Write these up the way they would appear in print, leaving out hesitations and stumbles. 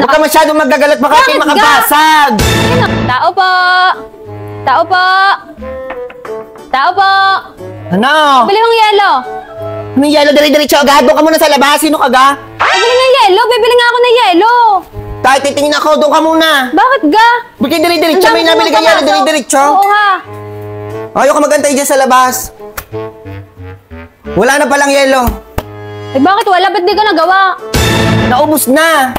Huwag ka masyadong magagalat, baka kayo makabasag. Tao po! Tao po! Tao po! Ano? Bili mong yelo! Anong yelo? Diri-diritso agad. Doon ka muna sa labas. Sino ka ga? Bili nga yelo! Bibili nga ako ng yelo! Tayo, titingin ako. Doon ka muna. Bakit ga? Bigay diri-diritso. May nabili ka yelo. Diri-diritso. Oo ha! Ayaw ka magantay dyan sa labas. Wala na palang yelo. Eh bakit wala? Ba't di ka nagawa? Naubos na.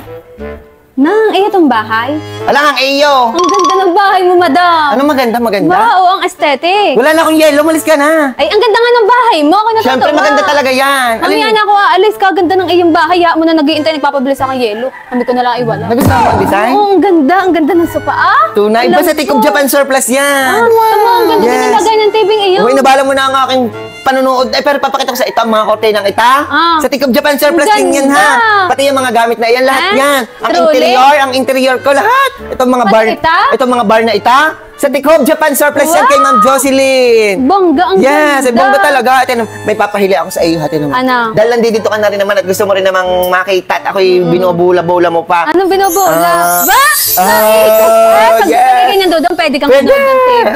Nang, itong bahay? Wala kang iyo. Ang ganda ng bahay mo, madam. Ano maganda? Maganda? Wow, ang aesthetic. Wala na akong yelo. Malis ka na. Ay, ang ganda nga ng bahay mo. Ako natutuwa. Siyempre maganda talaga yan. Mamaya na ako aalis ka. Ganda ng iyong bahay. Ha mo na nag-iintay. Nagpapabilis ako ng yelo. Hindi ko na lang iwala. Nagustuhan mo ang design? Oo, ang ganda. Ang ganda ng sopa. Tunay. Basta Tikog Japan surplus yan. Tama, ang ganda din nilagay ng TV iyon. Uy, nabala mo na ang aking panunood. Pero papakita ko sa ita, mga kortenang ita. Sa Tikog Japan surplus din yan, ha. Pati yung mga gamit na yan. Lahat yan. Ang interior ko, lahat. Itong mga bar. Itong mga bar na ita. Sa Tikog Japan surplus yan kay Ma'am Jocelyn. Bongga, ang ganda. Yes, bongga talaga. May papahili ako sa iyo, hati naman. Ano? Dahil nandito ka na rin naman at gusto mo rin namang makita at ako'y binubula-bula mo pa. Anong binubula? Ba? Yes. Pag nandun, pwede kang manood ng TV.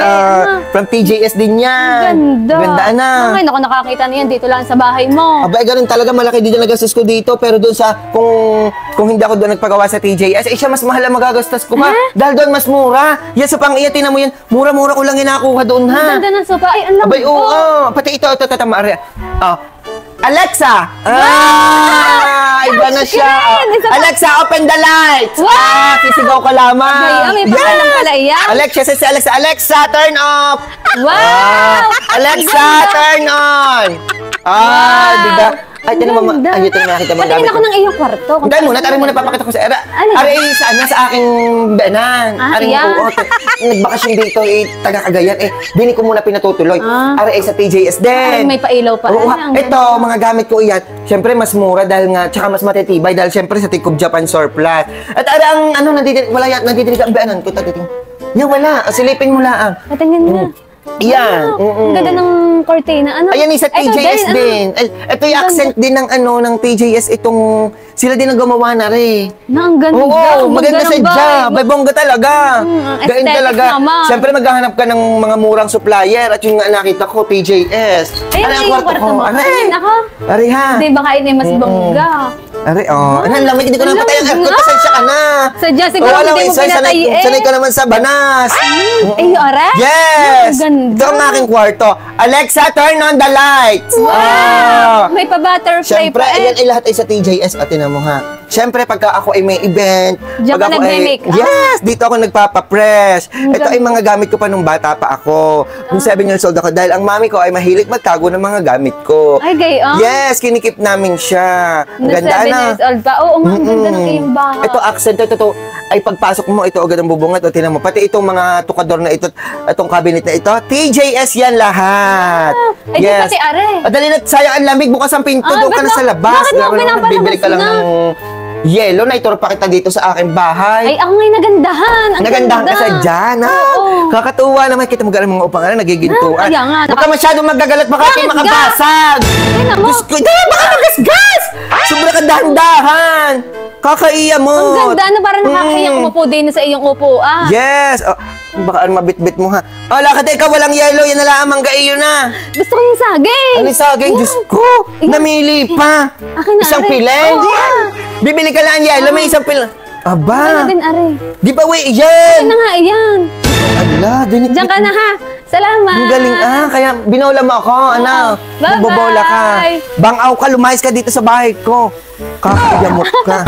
From TJS din yan. Ganda. Ganda na. Ay, naku, nakakita na yan dito lang sa bahay mo. Abay, ganun talaga. Malaki din ang nagastos ko dito. Pero doon sa, kung hindi ako doon nagpagawa sa TJS, siya mas mahal ang magagastos ko pa. Dahil doon mas mura. Yes, so pang iyatin mo yan. Mura-mura ko lang inakuha doon, ha? Ang ganda ng sopa. Ay, ang lamig Abay, oo. Pati ito, tama. Alexa! Iba na siya. Alexa, open the lights! Sisigaw ka lamang. May pangalan pala iyan. Alexa, turn off! Wow! Alexa, turn on! Diba? Ay, tinan mo, ayun, nakita mo. Patingin ako ng iyong kwarto. Dahil muna, papakita ko sa era. Ari, sa aking benan. Nagbakasyon dito, taga Cagayan. Dini ko muna pinatutuloy. Ari, sa TJS din. May pailaw pa. Ito, mga gamit ko iyan. Siyempre, mas mura dahil nga, tsaka mas matitibay dahil siyempre sa Tikog Japan surplus. At ari, ang nandidinig ang beanan ko. Yan, wala. Silipin mo lang. Patingin na. Yan. Ang ganda ng cortina. Ayan, sa TJS din. Ito yung accent din ng TJS. Sila din ang gumawa na rin. Ang ganda. Oo, maganda sa dya. May bongga talaga. Gain talaga. Siyempre, maghahanap ka ng mga murang supplier. At yung nga nakita ko, TJS. Ayun, yung kwarto mo. Ari, ha? Hindi, baka ini mas bongga. Ari, ang lamig, hindi ko naman patay ang aircon. Pasensya ka na. Sadya, siguro hindi mo pinatayin. Sanay ka naman sa banas. Aray? Yes! Ito ang aking kwarto. Alexa, turn on the lights! Wow! May pa-butterfly Siyempre, pa ayan ay lahat ay sa TJS. Tinan mo, ha? Siyempre, pagka ako ay may event, diyan ka nag-make up? Yes! Dito ako nagpapapress. Ito ay mga gamit ko pa nung bata pa ako. Nung 7 years old ako. Dahil ang mami ko ay mahilig magtago ng mga gamit ko. Ay, gayon? Yes! Kinikip namin siya. Ang ganda na. 7 years old pa? Oo, ang ganda ng iyong bahay. Ito, accent. Ito, ay pagpasok mo, ito agad ang bubungat. O, tinan mo. Pati itong mga tukador na ito, itong cabinet na ito, TJS yan lahat. Ay, di pati are. Dali na, sayang ang lamig. Bukas ang pinto. Doon ka na sa labas. Bakit mo pinapalabas bibili ka lang na? ng yelo na ituro pa kita dito sa aking bahay. Ay, ako ngay nagandahan. Nagandahan ka sa dyan, ha? Kakatuwa naman. Kita mo galang mga upangan na nagigintuan. Kaya nga. Huwag ka masyadong magagalat. Baka kayo makabasag. Ay, namo. Diyos ko, baka magasgas! Sobra ka dahan-dahan. Kakaiya mo. Ang ganda na parang nakakaiyak umupo din sa iyong upuan. Yes. Baka mabit-bit mo, ha? Lakad, ikaw walang yelo. Yan na lang, mangga iyo na. Gusto ko yung saging. Ano yung saging? Diyos ko. Namili pa. Akin na, isang are. pilen. Bibili ka lang yelo. May isang pilen. Aba. Ano din, are? Di ba, yan? Ano nga, yan. Ala, dinikit. Diyan ka na, ha? Salamat. Ang galing, kaya binola mo ako, ano? Bye-bye. Bobola ka. Bangaw ka, lumayas ka dito sa bahay ko. Kakayamot ka.